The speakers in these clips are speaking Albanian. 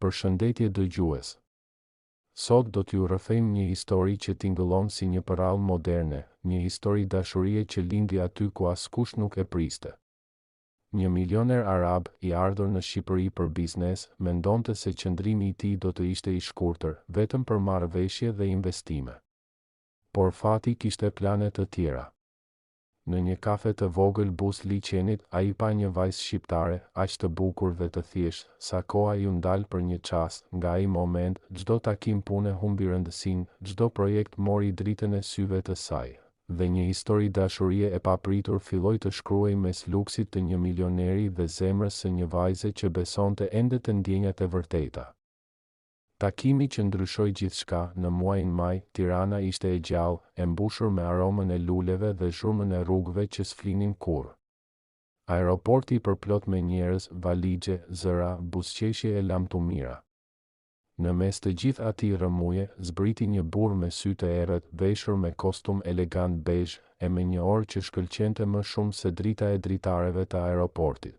Përshëndetje dëgjues. Sot do t'ju rrëfejmë një histori që tingëllon si një përrallë moderne, një histori dashurie që lindi aty ku askush nuk e priste. Një milioner arab, i ardhur në Shqipëri për biznes, mendonte se qëndrimi i tij do të ishte i shkurtër, vetëm për marrëveshje dhe investime. Por fati kishte plane të tjera. Në një kafe të vogël bus liçenit, ai pa një vajzë shqiptare, aq të bukur dhe të thjeshtë, sa koha ju ndal për një çast. Nga ai moment, çdo takim pune humbi rëndësinë, çdo projekt mori dritën e syve të saj. Dhe një histori dashurie e papritur filloi të shkruhej mes luksit të një milioneri dhe zemrës së një vajze që besonte ende të ndjenjat e vërteta. Takimi që ndryshoi gjithçka. Në muajin maj, Tirana ishte e gjallë, e mbushur me aromën e luleve dhe zhurmën e rrugëve që s'flinin kurrë. Aeroporti i përplot me njerëz, valixhe, zëra, buzëqeshje e lamtumira. Në mes të gjithë atij rrëmuje, zbriti një burr me sy të errët, veshur me kostum elegant bezh, e me një orë që shkëlqente më shumë se drita e dritarëve të aeroportit.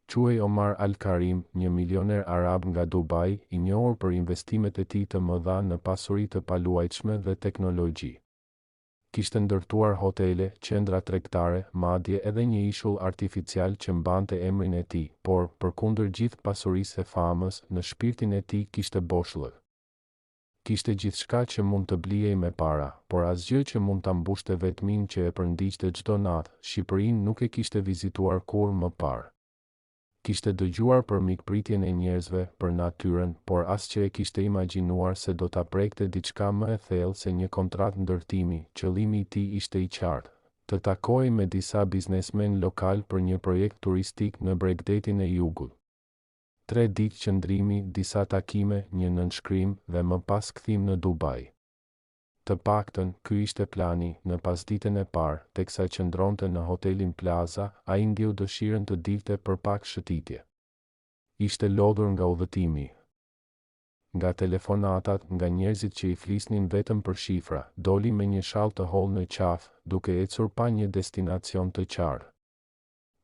Quhej Omar Al-Karim, një milioner arab nga Dubai, i njohur për investimet e tij të mëdha në pasuri të paluajtshme dhe teknologji. Kishte ndërtuar hotele, qendra tregtare, madje edhe një ishull artificial që mbante emrin e tij, por, përkundër gjithë pasurisë e famës, në shpirtin e tij kishte boshllëk. Kishte gjithçka që mund të blihej me para, por asgjë që mund ta mbushte vetminë që e përndiqte çdo natë. Shqipërinë nuk e kishte vizituar kurrë më parë. Kishte dëgjuar për mikpritjen e njerëzve, për natyrën, por as që e kishte imagjinuar se do ta prekte diçka më e thellë se një kontratë ndërtimi. Qëllimi i tij ishte i qartë: të takojë me disa biznesmen lokal për një projekt turistik në Bregdetin e Jugut. 3 ditë qëndrimi, disa takime, një nënshkrim dhe më pas kthim në Dubai. Të paktën, ky ishte plani. Në pasditën e parë, teksa qëndronte në hotelin Plaza, ai ndjeu dëshirën të dilte për pak shëtitje. Ishte lodhur nga udhëtimi, nga telefonatat, nga njerëzit që i flisnin vetëm për shifra. Doli me një shall të hollë në qafë, duke ecur pa një destinacion të qartë.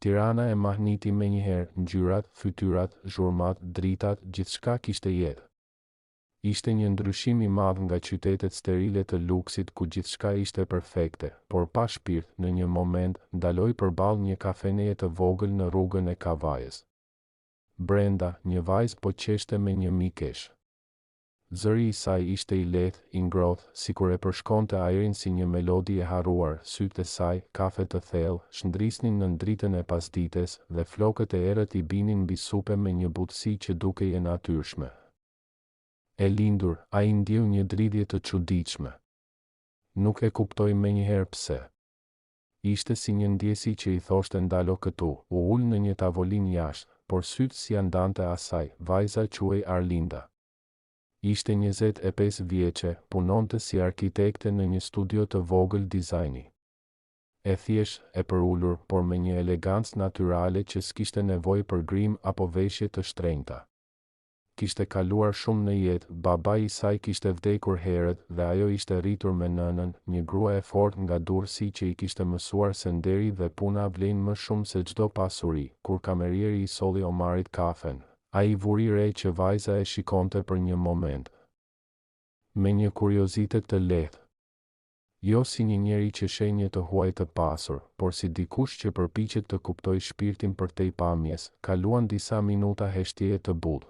Tirana e mahniti menjëherë, ngjyrat, fytyrat, zhurmat, dritat, gjithçka kishte jetë. Ishte një ndryshim i madh nga qytetet sterile të luksit ku gjithçka ishte perfekte, por pa shpirt. Në një moment, ndaloi përballë një kafeneje të vogël në rrugën e Kavajës. Brenda, një vajzë po qeshte me një mikesh. Zëri i saj ishte i lehtë, i ngrohtë, sikur e përshkonte ajrin si një melodi e harruar. Sytë e saj, kafe të thellë, shndrisnin në dritën e pasdites dhe flokët e errët i binin mbi supe me një butësi që dukej e natyrshme. E lindur, ai ndjeu një dridhje të çuditshme. Nuk e kuptoi menjëherë pse. Ishte si një ndjesi që i thoshte ndalo këtu. U ul në një tavolinë jashtë, por sytë si andante asaj. Vajza quhej Arlinda. Ishte 25 vjeçe, punonte si arkitekte në një studio të vogël dizajni. E thjeshtë, e përulur, por me një elegancë natyrale që s'kishte nevojë për grim apo veshje të shtrenjta. Kishte kaluar shumë në jetë, babai i saj kishte vdekur herët dhe ajo ishte rritur me nënën, një grua e fortë nga Durrësi që i kishte mësuar se nderi dhe puna vlen më shumë se çdo pasuri. Kur kamerieri i solli Omarit kafen, ai vuri re që vajza e shikonte për një moment, me një kuriozitet të lehtë. Jo si një njeri që sheh një të huaj të pasur, por si dikush që përpiqet të kuptojë shpirtin përtej pamjes. Kaluan disa minuta heshtjeje të butë.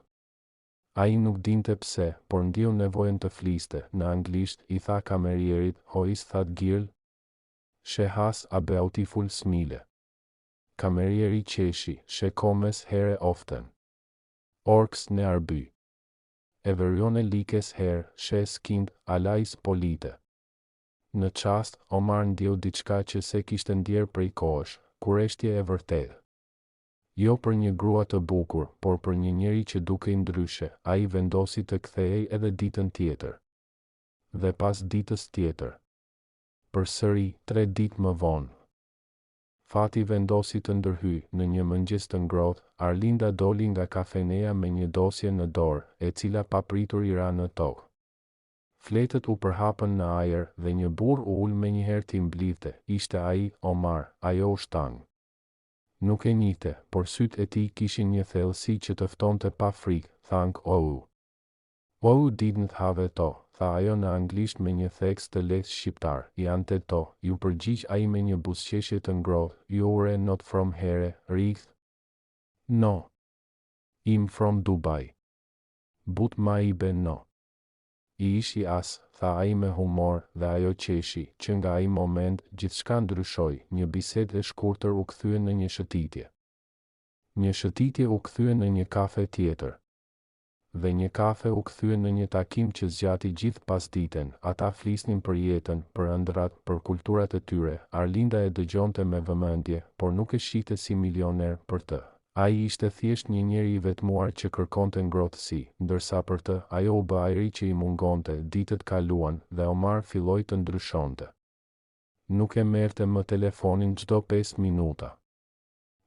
Ai nuk dinte pse, por ndjeu nevojën të fliste. Në anglisht, i tha kamerierit, "How is that girl? She has a beautiful smile." Kamerieri qeshi, "She comes here often. Orks në arby. Everyone likes her, she skinned, alais polite." Në çast, Omar ndjeu diçka që se kishte ndjer prej kohësh, kurreshtje e vërtetë. Jo për një grua të bukur, por për një njeri që dukej ndryshe. Ai vendosi të kthehej edhe ditën tjetër. Dhe pas ditës tjetër. Përsëri, 3 ditë më vonë. Fati vendosi të ndërhyj. Në një mëngjes të ngrohtë, Arlinda doli nga kafeneja me një dosje në dorë, e cila papritur i ra në tokë. Fletët u përhapën në ajër dhe një burr u ul menjëherë t'i mblidhte. Ishte ai, Omar, ajo u shtang. Nuk e njihte, por sytë e tij kishin një thellësi që të ftonte pa frikë. thank you. You didn't have to, tha ajo në anglisht me një theks të lehtë shqiptar. Janë të to, ju përgjigj ai me një buzëqeshje të ngrohtë. You're not from here, Rith? No. I'm from Dubai. But maybe no. I ishi as, tha ai me humor, dhe ajo qeshi, që nga ai moment, gjithçka ndryshoi, një bisedë e shkurtër u kthye në një shëtitje. Një shëtitje u kthye në një kafe tjetër. Dhe një kafe u kthye në një takim që zgjati gjithë pasditen. Ata flisnin për jetën, për ëndrat, për kulturat e tyre. Arlinda e dëgjonte me vëmendje, por nuk e shihte si milioner për të. Ai ishte thjesht një njeri i vetmuar që kërkonte ngrohtësi, ndërsa për të, ajo u bë ajri që i mungonte. Ditët kaluan dhe Omar filloi të ndryshonte. Nuk e merrte më telefonin çdo 5 minuta.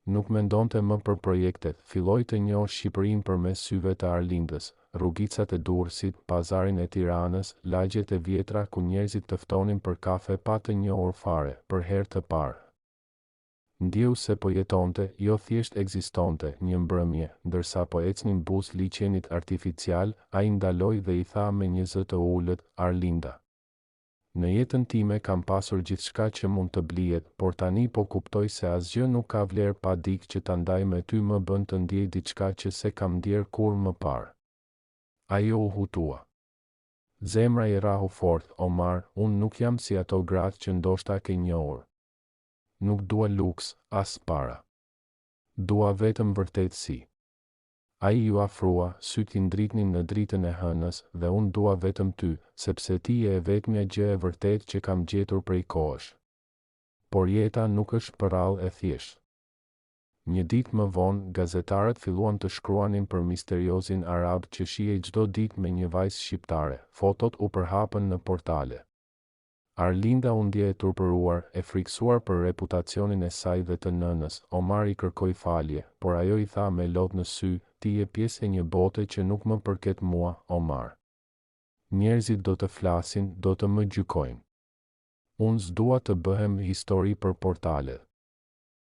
Nuk mendonte më për projektet, filloi të njohë Shqipërinë përmes syve të Arlindës, rrugicat e Durrësit, pazarin e Tiranës, lagjet e vjetra ku njerëzit të ftonin për kafe pa të njohur fare, për herë të parë. Ndjeu se po jetonte, jo thjesht ekzistonte, një mbrëmje, ndërsa po ecnin buzë liçenit artificial, ai ndaloi dhe i tha me një zë të ulët, Arlinda. Në jetën time kam pasur gjithçka që mund të blihet, por tani po kuptoj se asgjë nuk ka vlerë pa dikë që ta ndaj me ty më bën të ndjej diçka që se kam ndjer kur më parë. Ajo u hutua. Zemra i rahu fort, Omar, unë nuk jam si ato gratë që ndoshta ke njohur. Nuk dua luks, as para. Dua vetëm vërtetësi. Ai ju afrua, syt I ndritnin në dritën e hënës, dhe unë dua vetëm ty, sepse ti je e vetmja gjë e vërtet që kam gjetur prej kohësh. Por jeta nuk është përrallë e thjeshtë. Një ditë më vonë, gazetarët filluan të shkruanin për misteriozin arab që shihej çdo ditë me një vajzë shqiptare. Fotot u përhapën në portale. Arlinda u ndje e turpëruar, e friksuar për reputacionin e saj dhe të nënës. Omar I kërkoi falje, por ajo I tha me lot në sy, ti je pjesë e një bote që nuk më përket mua, Omar. Njerëzit do të flasin, do të më gjykojnë. Unë s'dua të bëhem histori për portalet.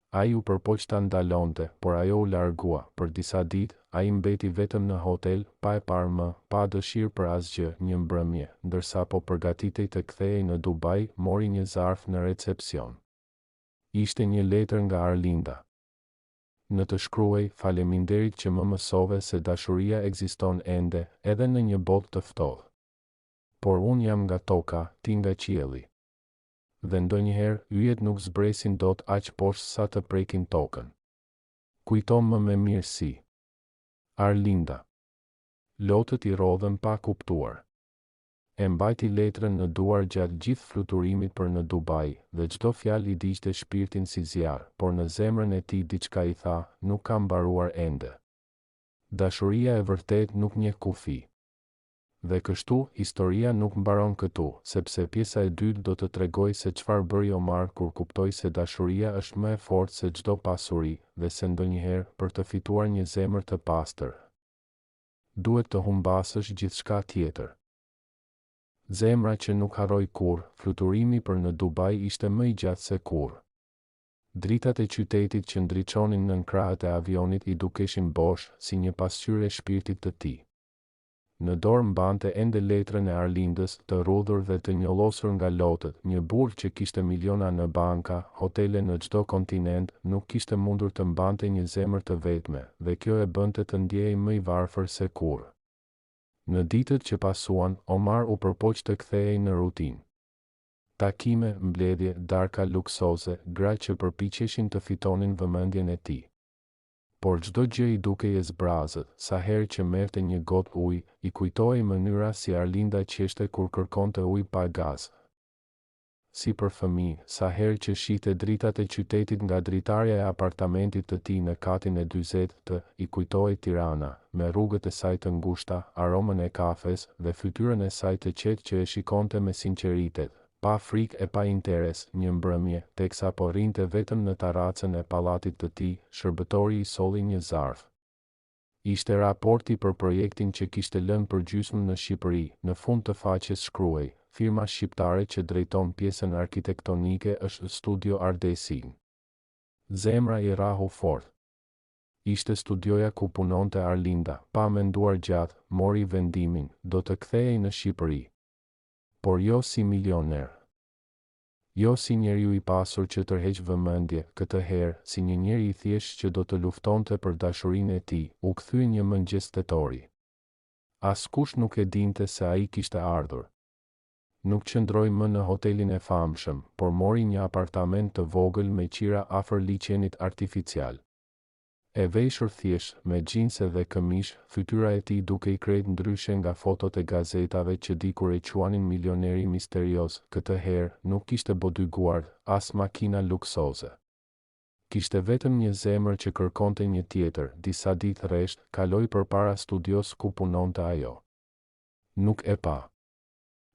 Ai u përpoq ta ndalonte, por ajo u largua. Për disa ditë, ai mbeti vetëm në hotel, pa e parë më, pa dëshirë për asgjë, një mbrëmje, ndërsa po përgatitej të kthehej në Dubai, mori një zarf në recepcion. Ishte një letër nga Arlinda. Në të shkruaj, faleminderit që më mësove se dashuria ekziston ende, edhe në një botë të ftohtë. Por unë jam nga toka, ti nga qielli. Dhe ndonjëherë, yjet nuk zbresin dot aq poshtë sa të prekin tokën. Kujto më me mirësi. Arlinda. Lotët I rodhen pa kuptuar. E mbajti letrën në duar gjatë gjithë fluturimit për në Dubai, dhe çdo fjalë I diqte shpirtin si zjarr, por në zemrën e tij diçka I tha, nuk ka mbaruar ende. Dashuria e vërtet nuk njeh kufi. Dhe kështu, historia nuk mbaron këtu, sepse pjesa e dytë do të tregoj se çfarë bëri Omar kur kuptoi se dashuria është më e fortë se çdo pasuri, dhe se ndonjëherë, për të fituar një zemër të pastër, duhet të humbasësh gjithçka tjetër. Zemra që nuk harroi kurrë, fluturimi për në Dubai ishte më I gjatë se kurrë. Dritat e qytetit që ndriçonin nën krahët e avionit I dukeshin bosh, si një pasqyrë e shpirtit të tij. Në dorë mbante ende letrën e Arlindës, të rrudhur dhe të njollosur nga lotët, një burr që kishte miliona në banka, hotele në çdo kontinent, nuk kishte mundur të mbante një zemër të vetme, dhe kjo e bënte të ndjehej më I varfër se kurrë. Në ditët që pasuan, Omar u përpoq të kthehej në rutinë. Takime, mbledhje, darka luksoze, gra që përpiqeshin të fitonin vëmendjen e tij. Por çdo gjë I dukej e zbrazët, sa herë që merrte një gotë ujë, I kujtohej mënyra si Arlinda qeshte kur kërkonte ujë pa gaz. Si për fëmijë, sa herë që shihte dritat e qytetit nga dritarja e apartamentit të tij në katin e 40 të, I kujtohej Tirana, me rrugët e saj të ngushta, aromën e kafes dhe fytyrën e saj të qetë që e shikonte me sinqeritet, pa frikë e pa interes, një mbrëmje, teksa po rrinte vetëm në taracën e pallatit të tij, shërbëtori I solli një zarf. Ishte raporti për projektin që kishte lënë përgjysmë në Shqipëri. Në fund të faqes shkruaj, firma shqiptare që drejton pjesën arkitektonike është Studio Ardesin. Zemra I rahu fort. Ishte studioja ku punonte Arlinda, pa menduar gjatë, mori vendimin, do të kthehej në Shqipëri. Por jo si milioner. Jo si njeriu i pasur që tërheq vëmendje, këtë herë, si një njeri i thjesht që do të luftonte për dashurinë e tij, u kthye një mëngjes tetori. Askush nuk e dinte se ai kishte ardhur. Nuk qëndroi më në hotelin e famshëm, por mori një apartament të vogël me qira afër liçenit artificial. E veshur thjesht, me xhinse dhe këmish, fytyra e tij duke i krejt ndryshe nga fotot e gazetave që dikur e quanin milioneri misterios, këtë herë nuk kishte bodyguard, as makina luksoze. Kishte vetëm një zemër që kërkonte një tjetër, disa ditë rresht, kaloi përpara studios ku punonte ajo. Nuk e pa.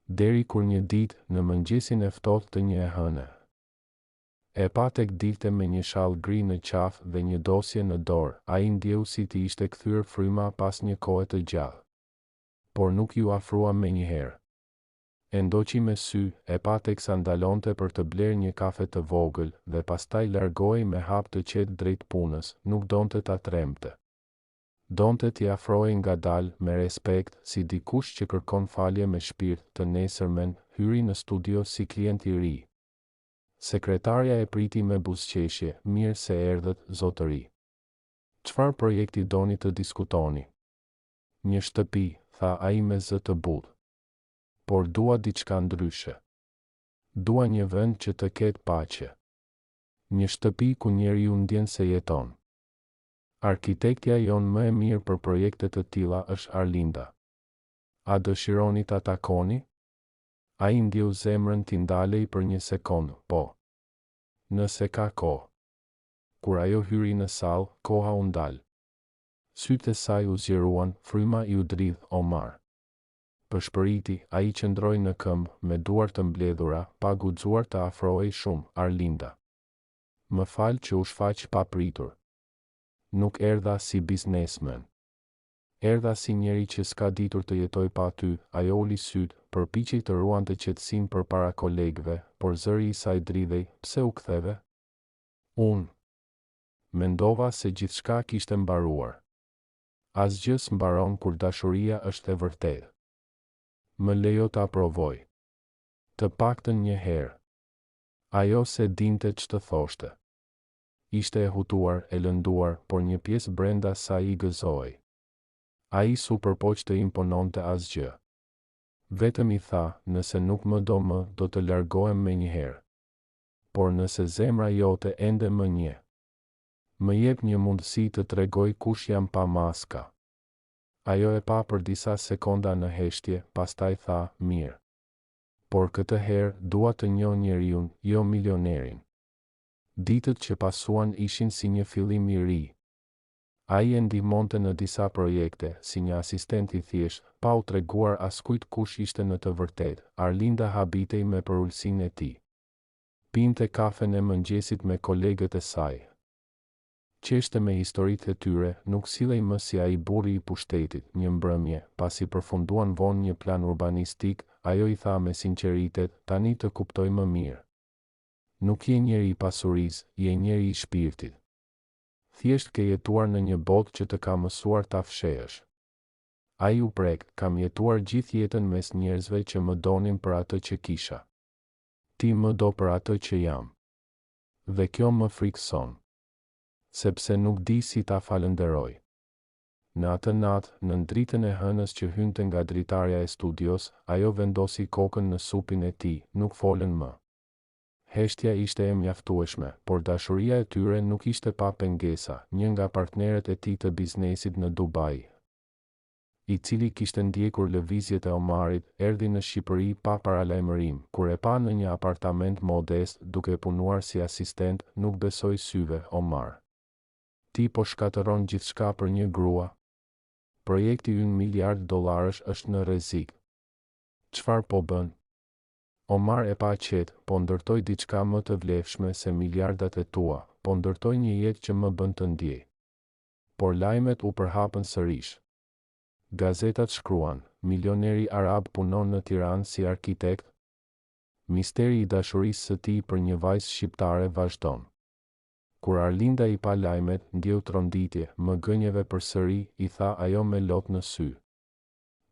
Deri kur një ditë, në mëngjesin e ftohtë të një hëne. E pa tek dilte me një shall gri në qafë dhe një dosje në dorë, ai ndjeu si t'i ishte kthyer fryma pas një kohe të gjallë. Por nuk ju afrua menjëherë. E ndoqi me sy, e pa teksa ndalonte për të blerë një kafe të vogël dhe pastaj largohej me hap të qetë drejt punës, nuk donte ta tremte. Donte t'i afrohej ngadalë, me respekt, si dikush që kërkon falje me shpirt të nesërmen, hyri në studio si klient i ri. Sekretarja e priti me buzëqeshje, mirë se erdhët, zotëri. Çfarë projekti doni të diskutoni? Një shtëpi, tha ai me zë të butë. Por dua diçka ndryshe. Dua një vend që të ketë paqe. Një shtëpi ku njeriu ndjen se jeton. Arkitektja jon më e mirë për projekte të tilla është Arlinda. A dëshironi ta takoni? Ai ndjeu zemrën t'i ndalej për një sekondë, po. Nëse ka kohë. Kur ajo hyri në sallë, koha u ndal. Sytë e saj u zgjeruan, fryma i u dridh Omar. Përshpëriti, ai qëndroi në këmbë, me duar të mbledhura, pa guxuar të afrohej shumë, Arlinda. Më fal që u shfaq pa pritur. Nuk erdha si biznesmen. Erdha si njeri që s'ka ditur të jetoj pa ty, ajo uli syt, përpiqej të ruante qetësinë përpara kolegëve, por zëri i saj dridhej, pse u ktheve? Unë mendova se gjithçka kishte mbaruar. Asgjë s'mbaron kur dashuria është e vërtetë. Më lejo ta provoj. Të paktën një herë. Ajo se dinte ç'të thoshte. Ishte e hutuar, e lënduar, por një pjesë brenda saj i gëzoi. Ai s'u përpoq të impononte asgjë. Vetëm i tha, nëse nuk më do më, do të largohem menjëherë. Por nëse zemra jote ende më nje, më jep një mundësi të tregoj kush jam pa maska. Ajo e pa për disa sekonda në heshtje, pastaj tha, mirë. Por këtë herë dua të njoh njeriun, jo milionerin. Ditët që pasuan ishin si një fillim i ri. Ai e ndihmonte në disa projekte, si një asistent i thjesht, pa u treguar askujt kush ishte në të vërtetë. Arlinda habitej me përullsinë e tij. Pinte kafen e mëngjesit me kolegët e saj. Qeshte me historitë e tyre, nuk sillej më si ai burri i pushtetit. Një mbrëmje, pasi përfunduan vonë një plan urbanistik, ajo i tha me sinqeritet, tani të kuptoj më mirë. Nuk je njeri i pasurisë, je njeri i shpirtit. Thjesht ke jetuar në një botë që të ka mësuar ta fshehësh. Ai u prek, kam jetuar gjithë jetën mes njerëzve që më donin për atë që kisha. Ti më do për atë që jam. Dhe kjo më frikson. Sepse nuk di si ta falenderoj. Në atë natë, në dritën e hënës që hynte nga dritarja e studios, ajo vendosi kokën në supin e tij, nuk folën më. Heshtja ishte e mjaftueshme, por dashuria e tyre nuk ishte pa pengesa. Një nga partnerët e tij të biznesit në Dubai, i cili kishte ndjekur lëvizjet e Omarit, erdhi në Shqipëri pa paralajmërim. Kur e pa në një apartament modest, duke punuar si asistent, nuk besoi syve. Omar, ti po shkatëron gjithçka për një grua? Projekti ynë $1 miliard është në rrezik. Çfarë po bën? Omar e pa qetë, po ndërtoj diçka më të vlefshme se miliardat e tua, po ndërtoj një jetë që më bën të ndjej. Por lajmet u përhapën sërish. Gazetat shkruan, milioneri arab punon në Tiranë si arkitekt. Misteri i dashurisë së tij për një vajzë shqiptare vazhdon. Kur Arlinda i pa lajmet, ndjeu tronditje, më gënjeve përsëri, i tha ajo me lot në sy.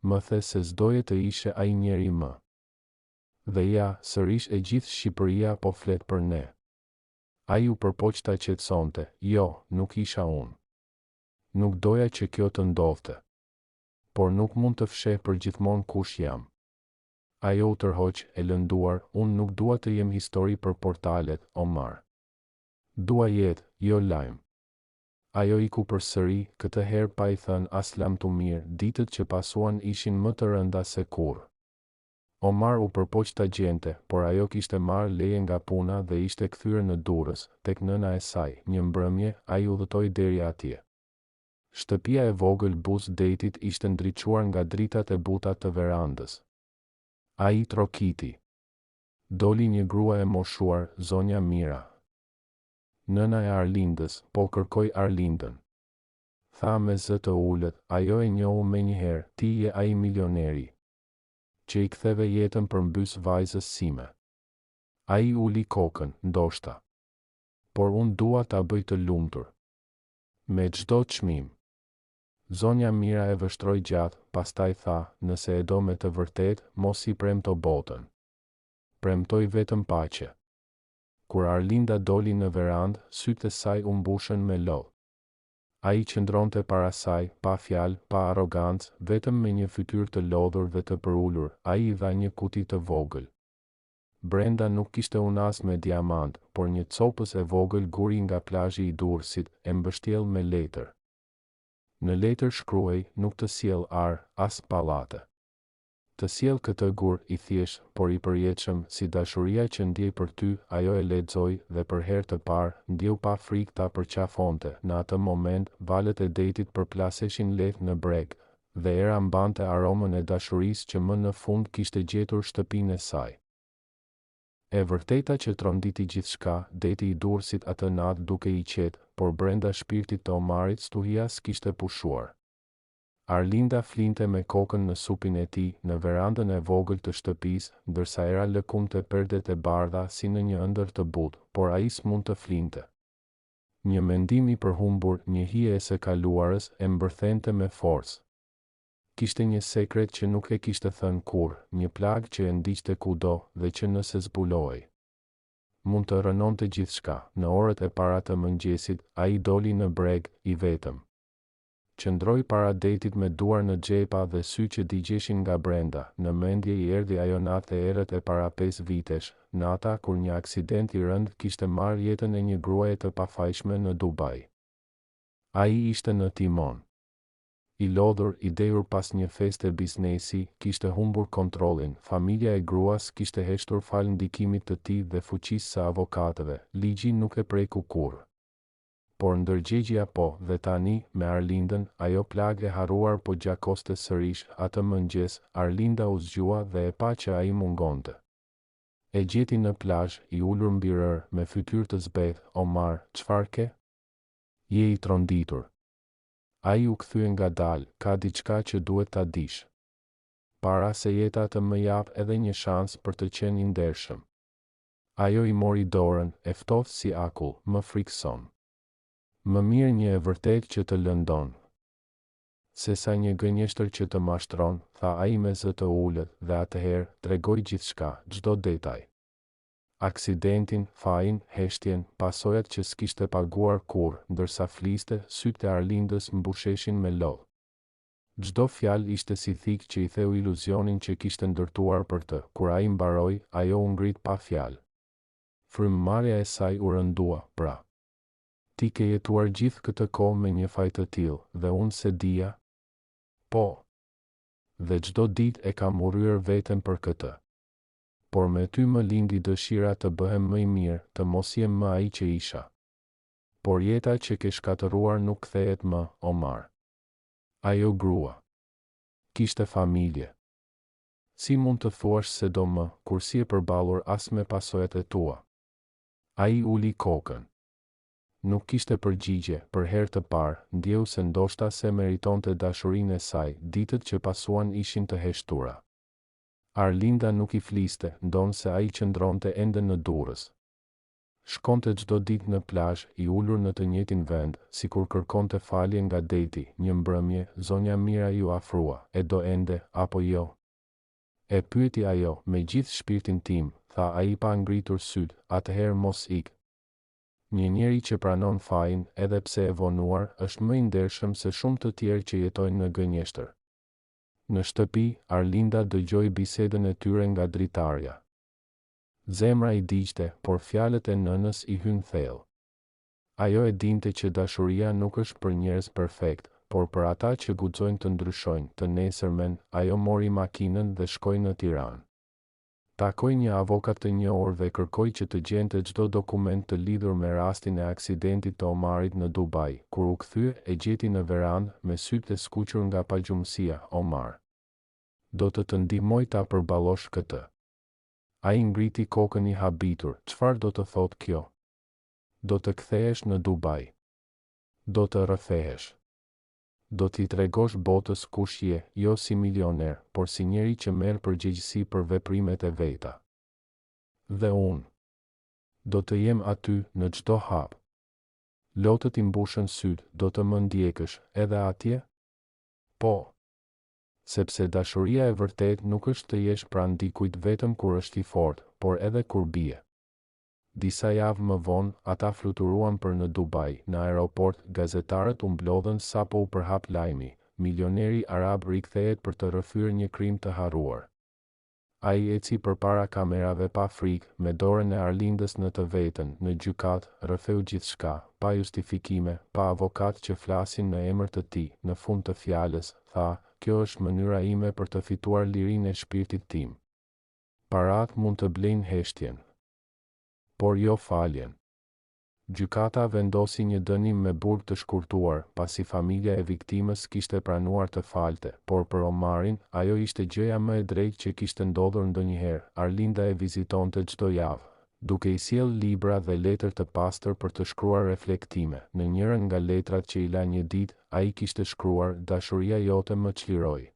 Më the se s'doje të ishe ai njeri më. Dhe ja, sërish e gjithë Shqipëria po flet për ne. Ai u përpoq ta qetësonte, jo, nuk isha unë. Nuk doja që kjo të ndodhte. Por nuk mund të fsheh përgjithmonë kush jam. Ajo u tërhoq, e lënduar, unë nuk dua të jem histori për portalet, Omar. Dua jetë, jo lajm. Ajo iku përsëri, këtë herë pa i thënë as lam të mirë, ditët që pasuan ishin më të rënda se kurrë. Omar u përpoq ta gjente, por ajo kishte marrë leje nga puna dhe ishte kthyer në Durrës, tek nëna e saj. Një mbrëmje, ai udhëtoi deri atje. Shtëpia e vogël buz detit ishte ndriçuar nga dritat e buta të verandës. Ai trokiti. Doli një grua e moshuar, zonja Mira. Nëna e Arlindës, po kërkoi Arlindën. Tha me zë të ulët, ajo e njohu menjëherë, ti je ai milioneri që i ktheve jetën përmbys vajzës sime. Ai uli kokën, ndoshta. Por unë dua ta bëj të lumtur. Me çdo çmim. Zonja Mira e vështroi gjatë, pastaj tha, nëse e do me të vërtet, mos i premto botën. Premtoj vetëm paqe. Kur Arlinda doli në verandë, sytë e saj u mbushën me lodh. Ai qëndronte para saj, pa fjalë, pa arrogancë, vetëm me një fytyrë të lodhur dhe të përulur. Ai i dha një kuti të vogël. Brenda nuk kishte unas me diamant, por një copës e vogël guri nga plazhi i Durrësit, e mbështjell me letër. Në letër shkruaj, nuk të sjell ar, as pallate. Të sjell këtë gur, i thjesht, por i përjetshëm, si dashuria që ndjej për ty. Ajo e lexoi dhe për herë të parë, ndjeu pa frikë ta përqafonte. Në atë moment, valët e detit përplaseshin lehtë në breg, dhe era mbante aromën e dashurisë që më në fund kishte gjetur shtëpinë e saj. E vërteta që tronditi gjithçka, deti i Durrësit atë natë duke i qetë, por brenda shpirtit të Omarit stuhia s'kishte pushuar. Arlinda flinte me kokën në supin e tij, në verandën e vogël të shtëpisë, ndërsa era lëkunte perdet e bardha si në një ëndër të butë, por ai s'mund të flinte. Një mendim i përhumbur, një hije e së kaluarës, e mbërthente me forcë. Kishte një sekret që nuk e kishte thënë kurrë, një plagë që e ndiqte kudo, dhe që nëse zbulohej, mund të rënonte gjithçka. Në orët e para të mëngjesit, ai doli në breg, i vetëm. Qëndroi para detit me duar në xhepa dhe sy që digjeshin nga brenda. Në mendje i erdhi ajo natë e erët e para 5 vitesh, nata kur një aksident i rënd kishte marrë jetën e një gruaje të pafajshme në Dubai. Ai ishte në timon. I lodhur, i dehur pas një feste biznesi, kishte humbur kontrollin. Familja e gruas kishte heshtur fal ndikimit të tij dhe fuqisë së avokatëve. Ligji nuk e preku kurrë. Por ndërgjegjja po, dhe tani, me Arlindën, ajo plagë e harruar po gjakoste sërish. Atë mëngjes, Arlinda u zgjua dhe e pa që ai mungonte. E gjeti në plazh, i ulur mbi rër, me fytyrë të zbeth. Omar, çfarë ke? Je i tronditur. Ai u kthye ngadalë, ka diçka që duhet ta dish. Para se jeta të më jap edhe një shans për të qenë i ndershëm. Ajo i mori dorën, e ftohtë si akull, më frikson. Më mirë një e vërtet që të lëndon, se sa një gënjeshtër që të mashtron, tha ai me zë të ulët, dhe atëherë tregoi gjithçka, çdo detaj. Aksidentin, fajin, heshtjen, pasojat që s'kishte paguar kurrë, ndërsa fliste, sytë e Arlindës mbusheshin me lodh. Çdo fjalë ishte si thikë që i theu iluzionin që kishte ndërtuar për të. Kur ai mbaroi, ajo u ngrit pa fjalë. Frymëmarrja e saj u rëndua, pra. Ti ke jetuar gjithë këtë kohë me një faj të tillë, dhe unë se dija? Po. Dhe çdo ditë e kam urryer veten për këtë. Por me ty më lindi dëshira të bëhem më i mirë, të mos jem më ai që isha. Por jeta që ke shkatëruar nuk kthehet më, Omar. Ajo grua kishte familje. Si mund të thuash se do më, kur si e përballur as me pasojat e tua? Ai uli kokën. Nuk kishte përgjigje. Për herë të parë, ndjeu se ndoshta se meritonte dashurinë e saj. Ditët që pasuan ishin të heshtura. Arlinda nuk i fliste, ndonë se ai qëndronte ende në Durrës. Shkonte çdo ditë në plazh, i ulur në të njëjtin vend, sikur kërkonte falje nga deti. Një mbrëmje, zonja Mira ju afrua, "E do ende, apo jo?" E pyeti ajo, "Me gjithë shpirtin tim," tha ai pa ngritur syt, "atëherë mos ik." Një njeri që pranon fajin, edhe pse e vonuar, është më i ndershëm se shumë të tjerë që jetojnë në gënjeshtër. Në shtëpi, Arlinda dëgjoi bisedën e tyre nga dritarja. Zemra i digjte, por fjalët e nënës i hyn thellë. Ajo e dinte që dashuria nuk është për njerëz perfekt, por për ata që guxojnë të ndryshojnë. Të nesërmen, ajo mori makinën dhe shkoi në Tiranë. Takoi një avokat të njohur dhe kërkoi që të gjente çdo dokument të lidhur me rastin e aksidentit të Omarit në Dubai. Kur u kthye, e gjeti në verandë me sytë e skuqur nga pagjumësia. "Omar, do të ndihmoj ta përballosh këtë." Ai ngriti kokën i habitur. "Çfarë do të thotë kjo?" "Do të kthehesh në Dubai. Do të rrëfehesh. Do t'i tregosh botës kush je, jo si milioner, por si njeri që merr përgjegjësi për veprimet e veta. Dhe unë do të jem aty në çdo hap. Lotët i mbushën syt, do të më ndjekësh edhe atje?" "Po. Sepse dashuria e vërtet nuk është të jesh pranë dikujt vetëm kur është i fortë, por edhe kur bie." Disa javë më vonë, ata fluturuan për në Dubai. Në aeroport, gazetarët u mblodhën sapo u përhap lajmi: milioneri arab rikthehet për të rrëfyer një krim të harruar. Ai eci përpara kamerave pa frikë, me dorën e Arlindës në të vetën. Në gjykatë, rrëfeu gjithçka, pa justifikime, pa avokat që flasin në emër të tij. Në fund të fjalës, tha, "Kjo është mënyra ime për të fituar lirinë e shpirtit tim. Parat mund të blejnë heshtjen, por jo faljen." Gjykata vendosi një dënim me burg të shkurtuar, pasi familja e viktimës kishte pranuar të falte, por për Omarin, ajo ishte gjëja më e drejtë që kishte ndodhur ndonjëherë. Arlinda e vizitonte çdo javë, duke i sjellë libra dhe letër të pastër për të shkruar reflektime. Në njërin nga letrat që i la një ditë, ai kishte shkruar: "Dashuria jote më çliroi.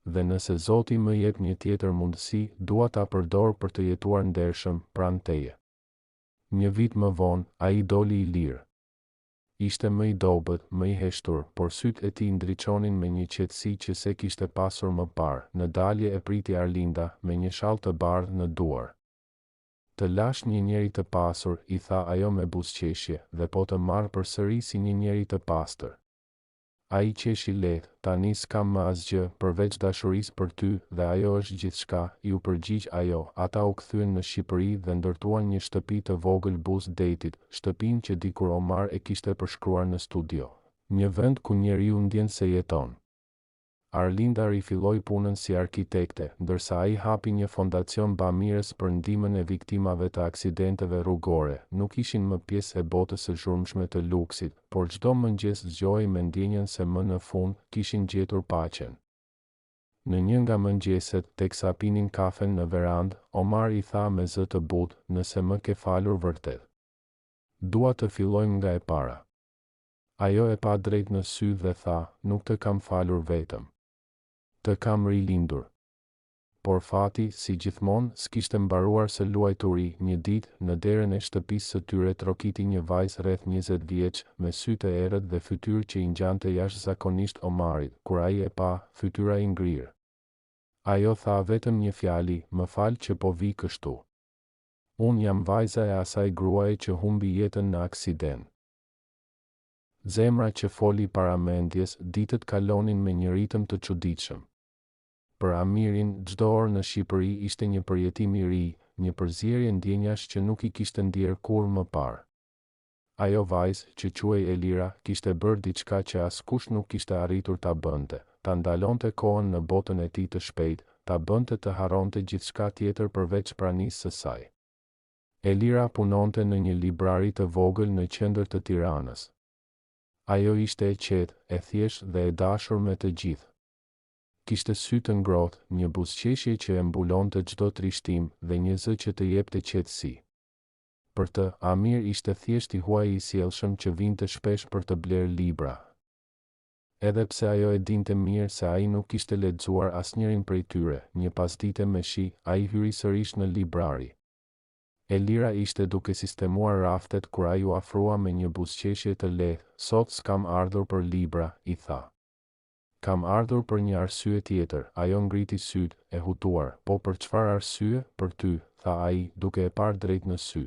Dhe nëse Zoti më jep një tjetër mundësi, dua ta përdor për të jetuar ndershëm pranë teje." Një vit më vonë, ai doli i lirë. Ishte më i dobët, më i heshtur, por sytë e tij ndriçonin me një qetësi që se kishte pasur më parë. Në dalje e priti Arlinda, me një shall të bardhë në duar. "Të lash një njeri të pasur," i tha ajo me buzëqeshje, "dhe po të marr përsëri si një njeri të pastër." Ai qeshi lehtë, "Tani s'kam më asgjë, përveç dashurisë për ty, dhe ajo është gjithçka," iu përgjigj ajo. Ata u kthyen në Shqipëri dhe ndërtuan një shtëpi të vogël buz detit, shtëpinë që dikur Omar e kishte përshkruar në studio. Një vend ku njeriu ndjen se jeton. Arlinda rifilloi punën si arkitekte, ndërsa ai hapi një fondacion bamirës për ndihmën e viktimave të aksidenteve rrugore. Nuk ishin më pjesë e botës së zhurmshme të luksit, por çdo mëngjes zgjohej me ndjenjen se më në fund kishin gjetur paqen. Në një nga mëngjeset, teksa pinin kafen në verandë, Omar i tha me zë të butë: "Nëse më ke falur vërtet, dua të fillojmë nga e para." Ajo e pa drejt në sy dhe tha: "Nuk të kam falur vetëm. Të kam rilindur." Por fati, si gjithmonë, s'kishte mbaruar së luajturi. Një ditë, në derën e shtëpisë së tyre trokiti një vajzë rreth 20 vjeç, me sy të errët dhe fytyrë që i ngjante jashtëzakonisht Omarit. Kur ai e pa, fytyra i ngrirë. Ajo tha vetëm një fjali: "Më fal që po vi kështu. Unë jam vajza e asaj gruaje që humbi jetën në aksident." Zemra që foli para mendjes, ditët kalonin me një ritëm të çuditshëm. Për Amirin, çdo orë në Shqipëri ishte një përjetim i ri, një përzierje ndjenjash që nuk i kishte ndier kurrë më parë. Ajo vajzë, që quhej Elira, kishte bërë diçka që askush nuk kishte arritur ta bënte: ta ndalonte kohën në botën e tij të shpejtë, ta bënte të harronte gjithçka tjetër përveç pranisë së saj. Elira punonte në një librari të vogël në qendër të Tiranës. Ajo ishte e qetë, e thjeshtë dhe e dashur me të gjithë. Kishte sy të ngrohtë, një buzëqeshje që e mbulonte çdo trishtim dhe një zë që të jepte qetësi. Për të, Amir ishte thjesht i huaj i sjellshëm që vinte shpesh për të bler libra. Edhe pse ajo e dinte mirë se ai nuk kishte lexuar asnjërin prej tyre, një pasdite me shi, ai hyri sërish në librari. Elira ishte duke sistemuar raftet kur ai u afrua me një buzëqeshje të lehtë. Sot s'kam ardhur për libra, i tha. Kam ardhur për një arsye tjetër. Ajo ngriti syt, e hutuar. Po për çfarë arsye? Për ty, tha ai, duke e parë drejt në sy.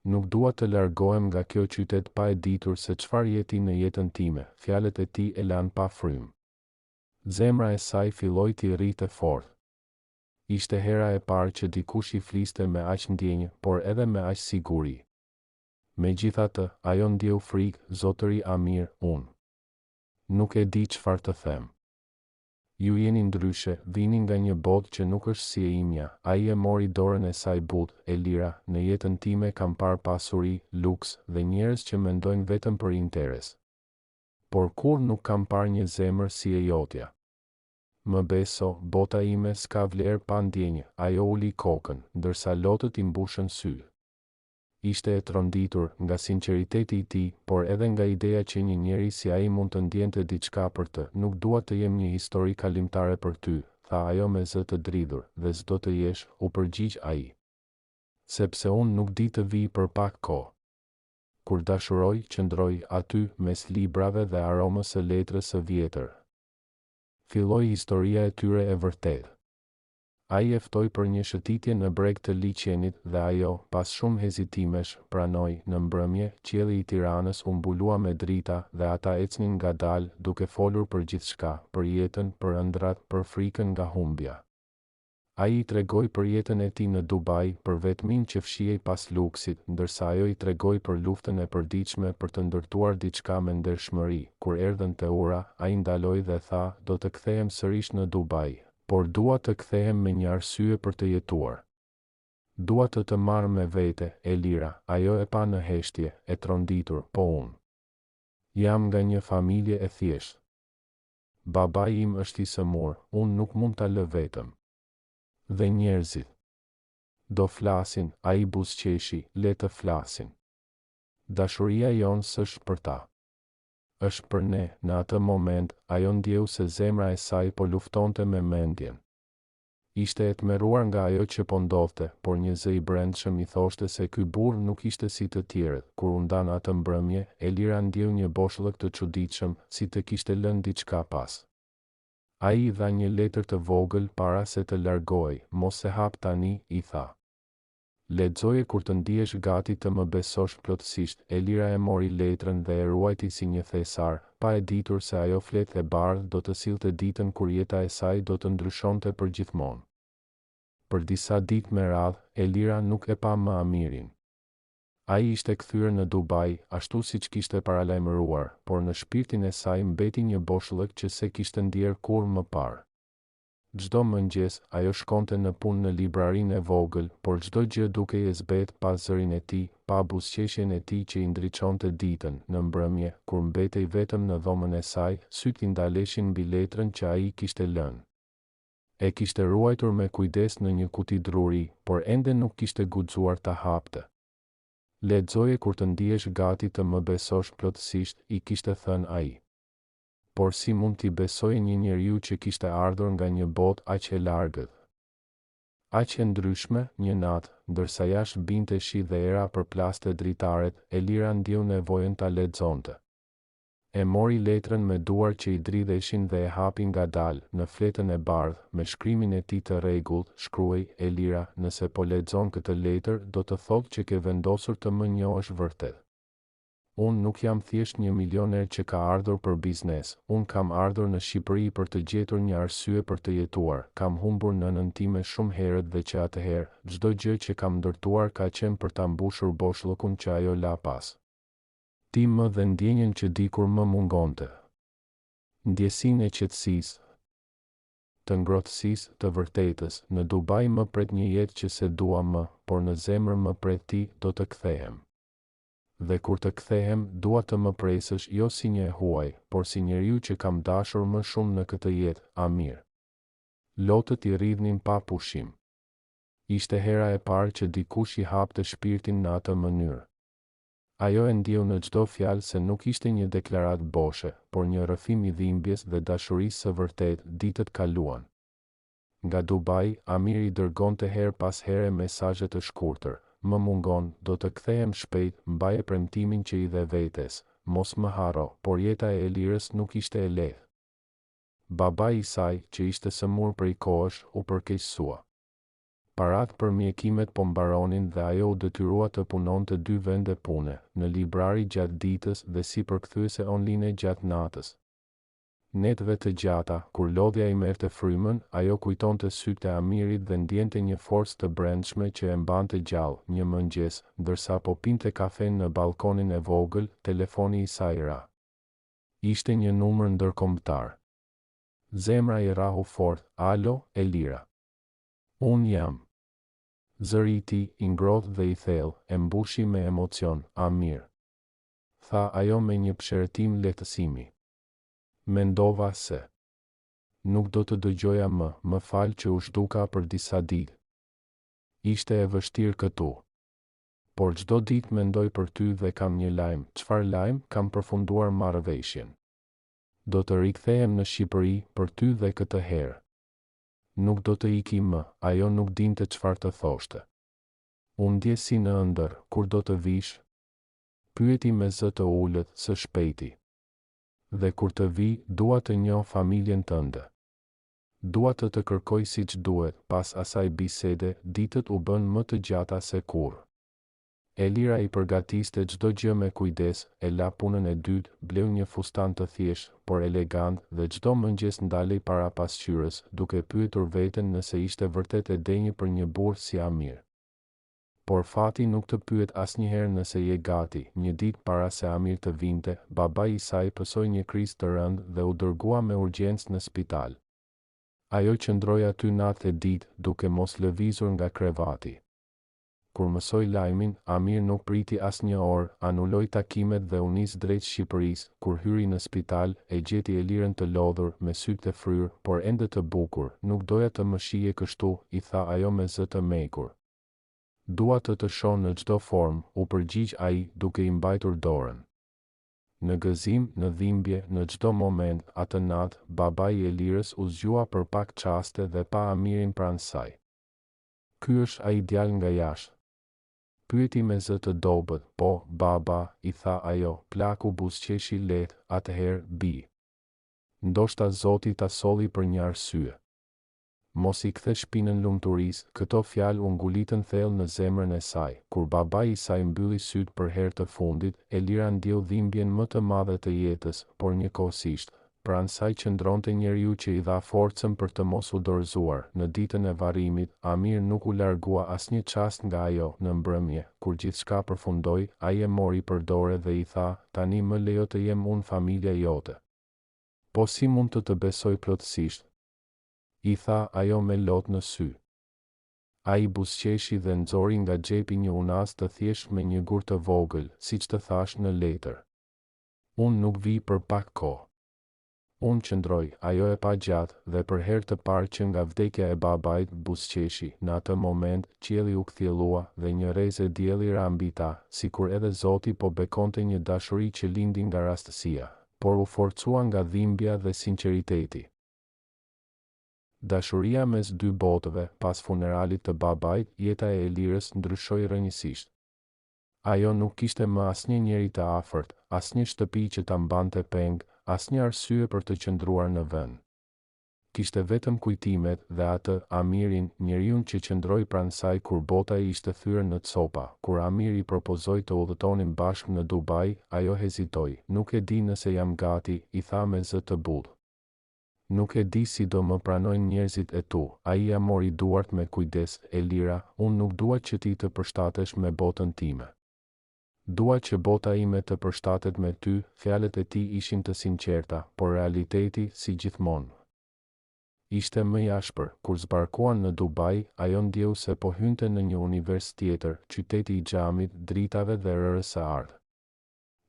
Nuk dua të largohem nga kjo qytet pa e ditur se çfarë jeti në jetën time. Fjalët e tij e lanë pa frymë. Zemra e saj filloi të rrinte fort. Ishte hera e parë që dikush i fliste me aq ndjenjë, por edhe me aq siguri. Megjithatë, ajo ndjeu frikë, zotëri Amir, unë. Nuk e di çfarë të them. Ju jeni ndryshe, vini nga një botë që nuk është si e imja. Ai e mori dorën e saj butë. Elira, në jetën time kam parë pasuri, luks dhe njerëz që mendojnë vetëm për interes. Por kur nuk kam parë një zemër si e jotja. Më beso, bota ime s'ka vlerë pa ndjenjë. Ajo uli kokën, ndërsa lotët i mbushën sy. Ishte e tronditur nga sinqeriteti i tij, por edhe nga ideja që një njeri si ai mund të ndjente diçka për të. Nuk dua të jem një histori kalimtare për ty, tha ajo me zë të dridhur, dhe s'do të jesh, u përgjigj ai. Sepse unë nuk di të vi për pak kohë. Kur dashuroj, qëndroj aty mes librave dhe aromës së letrës së vjetër. Filloi historia e tyre e vërtetë. Ai e ftoi për një shëtitje në breg të liçenit dhe ajo, pas shumë hezitimesh, pranoi. Në mbrëmje, qielli i Tiranës u mbulua me drita dhe ata ecnin ngadalë, duke folur për gjithçka, për jetën, për ëndrat, për frikën nga humbja. Ai i tregoi për jetën e tij në Dubai, për vetmin që fshihej pas luksit, ndërsa ajo i tregoi për luftën e përditshme për të ndërtuar diçka me ndershmëri. Kur erdhën te ura, ai ndaloi dhe tha, do të kthehem sërish në Dubai, por dua të kthehem me një arsye për të jetuar. Dua të marr me vete, Elira, ajo e pa në heshtje, e tronditur, po unë. Jam nga një familje e thjeshtë. Babai im është i sëmur, unë nuk mund ta lë vetëm. Dhe njerëzit do flasin, ai buzëqeshi, le të flasin. Dashuria jonë s'është për ta. Është për ne. Në atë moment, ajo ndjeu se zemra e saj po luftonte me mendjen. Ishte e tmerruar nga ajo që po ndodhte, por një zë i brendshëm i thoshte se ky burr nuk ishte si të tjerët. Kur u ndan atë mbrëmje, Elira ndjeu një boshllëk të çuditshëm, si të kishte lënë diçka pas. Ai i dha një letër të vogël para se të largohej. Mos e hap tani, i tha. Lexoje kur të ndihesh gati të më besosh plotësisht. Elira e mori letrën dhe e ruajti si një thesar, pa e ditur se ajo fletë e bardhë do të sillte ditën kur jeta e saj do të ndryshonte përgjithmonë. Për disa ditë me radhë, Elira nuk e pa më Amirin. Ai ishte kthyer në Dubai, ashtu siç kishte paralajmëruar, por në shpirtin e saj mbeti një boshllëk që se kishte ndier kurrë më parë. Çdo mëngjes, ajo shkonte në punë në librarinë e vogël, por çdo gjë dukej e zbet pa zërin e tij, pa buzëqeshjen e tij që i ndriçonte ditën. Në mbrëmje, kur mbetej vetëm në dhomën e saj, syt i ndaleshin mbi letrën që ai kishte lënë. E kishte ruajtur me kujdes në një kuti druri, por ende nuk kishte guxuar ta hapte. Lexoje kur të ndihesh gati të më besosh plotësisht, i kishte thënë ai. Por si mund t'i besojë një njeriu që kishte ardhur nga një botë aq e largët? Aq e ndryshme, një natë, ndërsa jashtë binte shi dhe era përplaste dritaret, Elira ndjeu nevojën ta lexonte. E mori letrën me duar që i dridheshin dhe e hapi ngadalë. Në fletën e bardhë, me shkrimin e tij të rregullt, shkruaj: Elira, nëse po lexon këtë letër, do të thotë që ke vendosur të më njohësh vërtet. Unë nuk jam thjesht një milioner që ka ardhur për biznes. Unë kam ardhur në Shqipëri për të gjetur një arsye për të jetuar. Kam humbur nënën time shumë herët dhe që atëherë, çdo gjë që kam ndërtuar ka qenë për ta mbushur boshllëkun që ajo la pas. Ti më dhe ndjenjen që dikur më mungonte. Ndjesinë e qetësisë, të ngrohtësisë, të vërtetës. Në Dubai më pret një jetë që se dua më, por në zemër më pret ti, do të kthehem. Dhe kur të kthehem, dua të më presësh jo si një huaj, por si njeriu që kam dashur më shumë në këtë jetë, Amir. Lotët i rridhnin pa pushim. Ishte hera e parë që dikush i hapte shpirtin në atë mënyrë. Ajo e ndjeu në çdo fjalë se nuk ishte një deklaratë boshe, por një rrëfim i dhimbjes dhe dashurisë së vërtetë. Ditët kaluan. Nga Dubai, Amir i dërgonte her pas here mesazhe të shkurtër. më mungon, do të kthehem shpejt, mbaje premtimin që i dhe vetes, mos më harro, por jeta e Elirës nuk ishte e lehtë. Babai i saj, që ishte sëmur prej kohësh, u përkeqësua. Parat për mjekimet po mbaronin dhe ajo u detyrua të punonte 2 vende pune, në librari gjatë ditës dhe si përkthyese online gjatë natës. Netëve të gjata, kur lodhja i merrte frymën, ajo kujtonte sytë e Amirit dhe ndjente një forcë të brendshme që e mbante gjallë. Një mëngjes, ndërsa po pinte kafen në balkonin e vogël, telefoni i saj ra. Ishte një numër ndërkombëtar. Zemra i rahu fort. Alo, Elira. Unë jam. Zëri i tij, i ngrohtë dhe i thellë, e mbushi me emocion. Amir. Tha ajo me një pësherëtim lehtësimi. Mendova se nuk do të dëgjoja më fal që u zhduka për disa ditë. Ishte e vështirë këtu. Por çdo ditë mendoj për ty dhe kam një lajm. Çfarë lajm? Kam përfunduar marrëveshjen. Do të rikthehem në Shqipëri për ty dhe këtë herë. Nuk do të iki më, ajo nuk dinte çfarë të thoshte. Unë ndje si në ëndër, kur do të vish? Pyeti me zë të ulët, së shpejti. Dhe kur të vi, dua të njoh familjen tënde. Dua të të kërkoj siç duhet. Pas asaj bisede, ditët u bën më të gjata se kurrë. Elira i përgatiste çdo gjë me kujdes, e la punën e dytë, bleu një fustan të thjeshtë, por elegant, dhe çdo mëngjes ndalej para pasqyrës, duke pyetur veten nëse ishte vërtet e denjë për një burr si Amir. Por fati nuk të pyet asnjëherë nëse je gati. Një ditë para se Amir të vinte, babai i saj pësoi një krizë të rëndë dhe u dërgua me urgjencë në spital. Ajo qëndroi aty natë e ditë, duke mos lëvizur nga krevati. Kur mësoi lajmin, Amir nuk priti asnjë orë, anuloi takimet dhe u nis drejt Shqipërisë. Kur hyri në spital, e gjeti Elirën të lodhur, me sytë të fryrë, por ende të bukur. Nuk doja të më shije kështu, i tha ajo me zë të mekur. Dua të shoh në çdo formë, u përgjigj ai, duke i mbajtur dorën. Në gëzim, në dhimbje, në çdo moment, atë natë, babai i Elirës u zgjua për pak çaste dhe pa Amirin pranë saj. Ky është ai djalë nga jashtë? Pyeti me zë të dobët. Po, baba, i tha ajo, plaku buzëqeshi lehtë. Atëherë, bi. Ndoshta Zoti ta solli për një arsye. Mos i kthe shpinën lumturisë. Këto fjalë u ngulitën thellë në zemrën e saj. Kur babai i saj mbylli sytë për herë të fundit, Elira ndjeu dhimbjen më të madhe të jetës, por njëkohësisht, pranë saj qëndronte njeriu që i dha forcën për të mos u dorëzuar. Në ditën e varrimit, Amir nuk u largua asnjë çast nga ajo. Në mbrëmje, kur gjithçka përfundoi, ai e mori për dorë dhe i tha, tani më lejo të jem unë familja jote. Po si mund të besoj plotësisht? I tha ajo me lot në sy. Ai buzëqeshi dhe nxori nga xhepi një unas të thjeshtë me një gur të vogël, siç të thash në letër. Unë nuk vi për pak kohë. Unë qëndroj, ajo e pa gjatë, dhe për herë të parë që nga vdekja e babait buzëqeshi, në atë moment, qielli u kthjellua dhe një reze dielli ra mbi ta, sikur edhe Zoti po bekonte një dashuri që lindi nga rastësia, por u forcua nga dhimbja dhe sinqeriteti. Dashuria mes dy botëve. Pas funeralit të babait, jeta e Elirës ndryshoi rrënjësisht. Ajo nuk kishte më asnjë njeri të afërt, asnjë shtëpi që ta mbante peng, asnjë arsye për të qëndruar në vend. Kishte vetëm kujtimet dhe atë, Amirin, njeriun që qëndroi pranë saj kur bota i ishte thyer në copa. Kur Amiri propozoi të udhëtonin bashkë në Dubai, ajo hezitoi. Nuk e di nëse jam gati, i tha me zë të butë. Nuk e di si do më pranojnë njerëzit e tu. Ai ja mori duart me kujdes. Elira, unë nuk dua që ti të përshtatesh me botën time. Dua që bota ime të përshtatet me ty. Fjalët e tij ishin të sinqerta, por realiteti, si gjithmonë, ishte më i ashpër. Kur zbarkuan në Dubai, ajo ndjeu se po hynte në një univers tjetër, qyteti i xhamit, dritave dhe rërës së ardhë.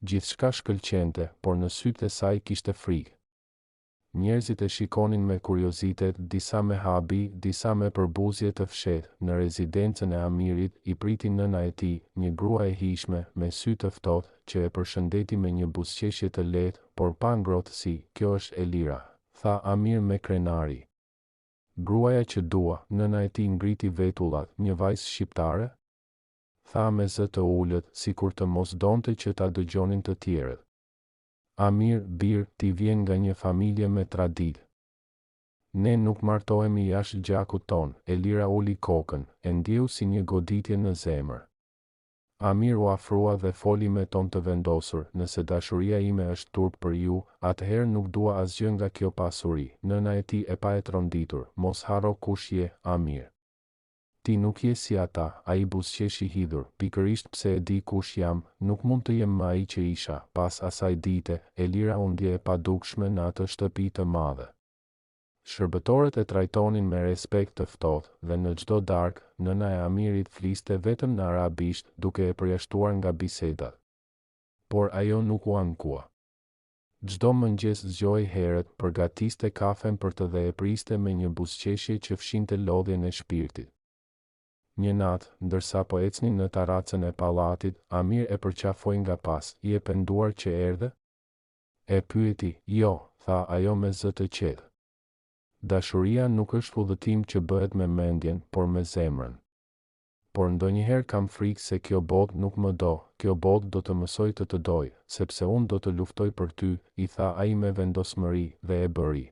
Gjithçka shkëlqente, por në sytë e saj kishte frikë. Njerëzit e shikonin me kuriozitet, disa me habi, disa me përbuzje të fshehtë. Në rezidencën e Amirit i priti nëna e tij, një grua e hijshme, me sy të ftohtë, që e përshëndeti me një buzëqeshje të lehtë, por pa ngrohtësi. Kjo është Elira, tha Amir me krenari. Gruaja që dua. Nëna e tij ngriti vetullat. Një vajzë shqiptare? tha me zë të ullët, si kur të mos donte që ta dëgjonin të tjerët. Amir, birë, ti vjen nga një familje me traditë. Ne nuk martohemi jashtë gjakut ton, Elira uli kokën, e ndjeu si një goditje në zemër. Amir u afrua dhe foli me ton të vendosur, nëse dashuria ime është turp për ju, atëherë nuk dua asgjë nga kjo pasuri, nëna e tij e pa e tronditur, mos harro kush je, Amir. Ti nuk je si ata, ai buzëqeshi hidhur, pikërisht pse e di kush jam, nuk mund të jem më ai që isha. Pas asaj dite, Elira u ndje e padukshme në atë shtëpi të madhe. Shërbëtorët e trajtonin me respekt të ftohtë, dhe në çdo darkë, nëna e Amirit fliste vetëm në arabisht, duke e përjashtuar nga bisedat. Por ajo nuk u ankua. Çdo mëngjes zgjoi herët, përgatiste kafen për të dhe e priste me një buzëqeshje që fshinte lodhjen e shpirtit. Një natë, ndërsa po ecnin në taracën e pallatit, Amir e përqafoi nga pas, i e penduar që erdhe? E pyeti, jo, tha ajo me zë të qetë. Dashuria nuk është udhëtim që bëhet me mendjen, por me zemrën. Por ndonjëherë kam frikë se kjo botë nuk më do, kjo botë do të mësoj të të doj, sepse unë do të luftoj për ty, i tha ai me vendosmëri, dhe e bëri.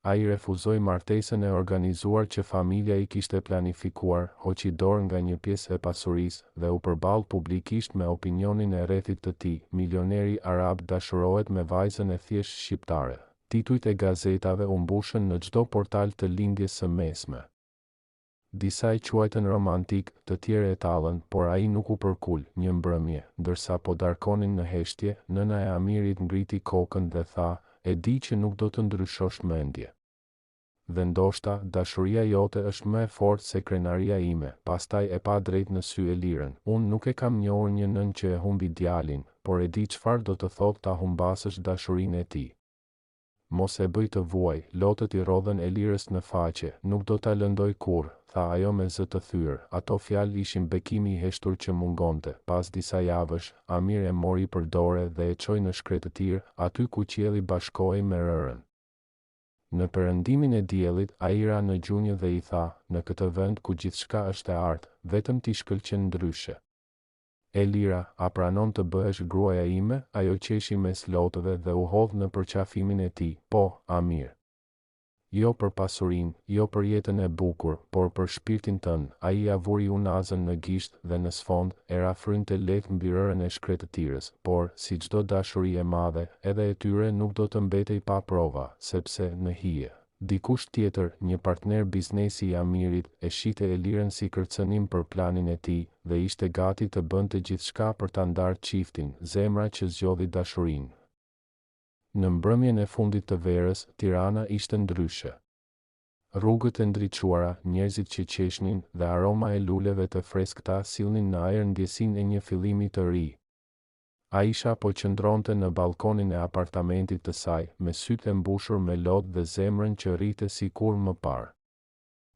Ai refuzoi martesën e organizuar që familja i kishte planifikuar, hoqi dorë nga një pjesë e pasurisë dhe u përball publikisht me opinionin e rrethit të tij. Milioneri arab dashurohet me vajzën e thjesht shqiptare. Titujt e gazetave u mbushën në çdo portal të lindjes së mesme. Disa i quajtën romantik, të tjerë e tallën, por ai nuk u përkul. Një mbrëmje, ndërsa po darkonin në heshtje, nëna e Amirit ngriti kokën dhe tha, e di që nuk do të ndryshosh mendje. Dhe ndoshta, dashuria jote është më e fortë se krenaria ime. Pastaj e pa drejt në sy Elirën. Unë nuk e kam njohur një nën që e humbi djalin, por e di çfarë do të thotë ta humbasësh dashurinë e tij. Mos e bëj të vuaj, lotët i rodhen Elirës në faqe, nuk do ta lëndoj kurrë, tha ajo me zë të thyrë. Ato fjalë ishin bekimi i heshtur që mungonte. Pas disa javësh, Amir e mori për dorë dhe e çoi në shkretëtir, aty ku qielli bashkohej me rërën. Në perëndimin e diellit, ai ra në gjunjë dhe i tha, në këtë vend ku gjithçka është e artë, vetëm ti shkëlqen ndryshe. Elira, a pranon të bëhesh gruaja ime? Ajo qeshi mes lotëve dhe u hodh në përqafimin e tij. Po, Amir. Jo për pasurinë, jo për jetën e bukur, por për shpirtin tënd. Ai ia vuri unazën në gisht dhe në sfond, e rafrynte lehtë mbi rërën e shkretëtirës, por, si çdo dashuri e madhe, edhe e tyre nuk do të mbetej pa prova, sepse në hije. Dikush tjetër, një partner biznesi i Amirit, e shite Elirën si kërcënim për planin e tij dhe ishte gati të bënte gjithçka për ta ndarë çiftin, zemra që zgjodhi dashurinë. Në mbrëmjen e fundit të verës, Tirana ishte ndryshe. Rrugët e ndriçuara, njerëzit që qeshnin dhe aroma e luleve të freskëta sillnin në ajër ndjesinë e një fillimi të ri. Aisha po qëndronte në balkonin e apartamentit të saj, me sytë e mbushur me lot dhe zemrën që rrite si kur më parë.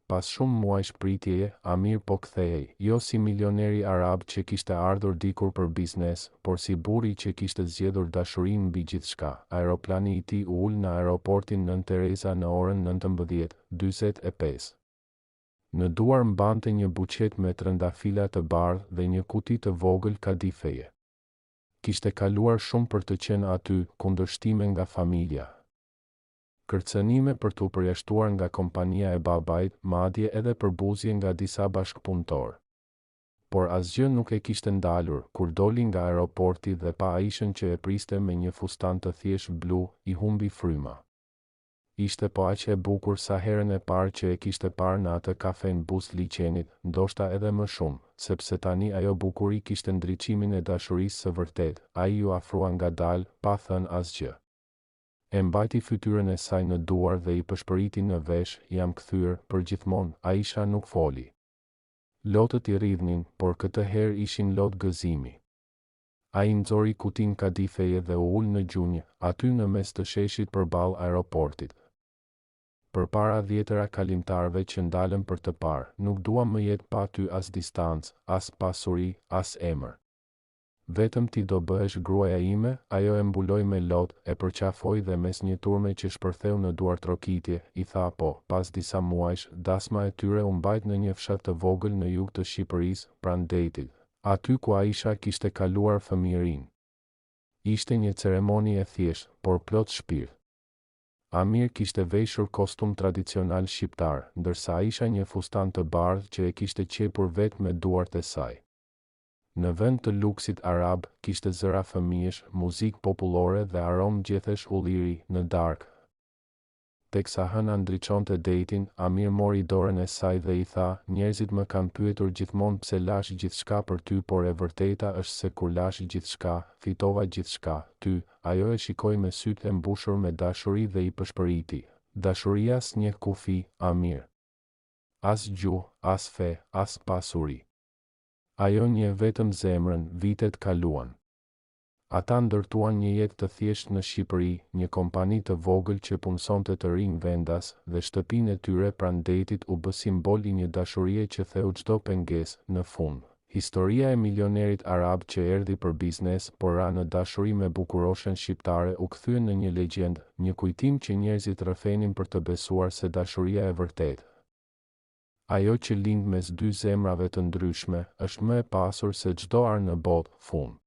Pas shumë muajsh pritjeje, Amir po kthehej, jo si milioneri arab që kishte ardhur dikur për biznes, por si burri që kishte zgjedhur dashurinë mbi gjithçka. Aeroplani i tij u ul në aeroportin Nën Tereza në orën 19:45. Në duar mbante një buqet me trëndafila të bardhë dhe një kuti të vogël kadifeje. Kishte kaluar shumë për të qenë aty, kundërshtime nga familja. Kërcënime për t'u përjashtuar nga kompania e babait, madje edhe përbuzje nga disa bashkëpunëtorë. Por asgjë nuk e kishte ndalur, kur doli nga aeroporti dhe pa Aishën që e priste me një fustan të thjeshtë blu, i humbi fryma. Ishte po aq e bukur sa herën e parë që e kishte parë në atë kafe në bus liçenit, ndoshta edhe më shumë, sepse tani ajo bukuri kishte ndriçimin e dashurisë së vërtetë. Ai ju afrua ngadalë, pa thënë asgjë. E mbajti fytyrën e saj në duar dhe i pëshpëriti në vesh, jam kthyer, përgjithmonë. Aisha nuk foli. Lotët i rridhnin, por këtë herë ishin lot gëzimi. Ai nxori kutin kadifeje dhe u ul në gjunjë, aty në mes të sheshit përballë aeroportit. Përpara 10 kalimtarëve që ndalën për të parë, nuk dua më jetë pa ty as distancë, as pasuri, as emër. Vetëm ti do bëhesh gruaja ime, ajo e mbuloi me lot, e përqafoi dhe mes një turme që shpërtheu në duar trokitje, i tha po. Pas disa muajsh, dasma e tyre u mbajt në një fshat të vogël në jug të Shqipërisë, pranë Detit. aty ku Aisha kishte kaluar fëmijërinë. Ishte një ceremoni e thjeshtë, por plot shpirt. Amir kishte veshur kostum tradicional shqiptar, ndërsa Aisha një fustan të bardhë që e kishte qepur vetë me duart e saj. Në vend të luksit arab, kishte zëra fëmijësh, muzikë popullore dhe aromë gjethesh ulliri në darkë. Teksa hëna ndriçonte detin, Amir mori dorën e saj dhe i tha, njerëzit më kanë pyetur gjithmonë pse lash gjithçka për ty, por e vërteta është se kur lash gjithçka, fitova gjithçka, ty. Ajo e shikoi me sytë e mbushur me dashuri dhe i përshpëriti. Dashuria s'njeh kufi, Amir. As gjuhë, as fe, as pasuri. Ajo njeh vetëm zemrën, vitet kaluan. Ata ndërtuan një jetë të thjeshtë në Shqipëri, një kompani të vogël që punsonte të rinj vendas, dhe shtëpinë e tyre pranë detit u bë simbol I një dashurie që theu çdo pengesë. Në fund, historia e milionerit arab që erdhi për biznes, por ra në dashuri me bukuroshen shqiptare u kthye në një legjendë, një kujtim që njerëzit rrëfenin për të besuar se dashuria e vërtetë, ajo që lind mes dy zemrave të ndryshme, është më e pasur se çdo arë në botë. Fund.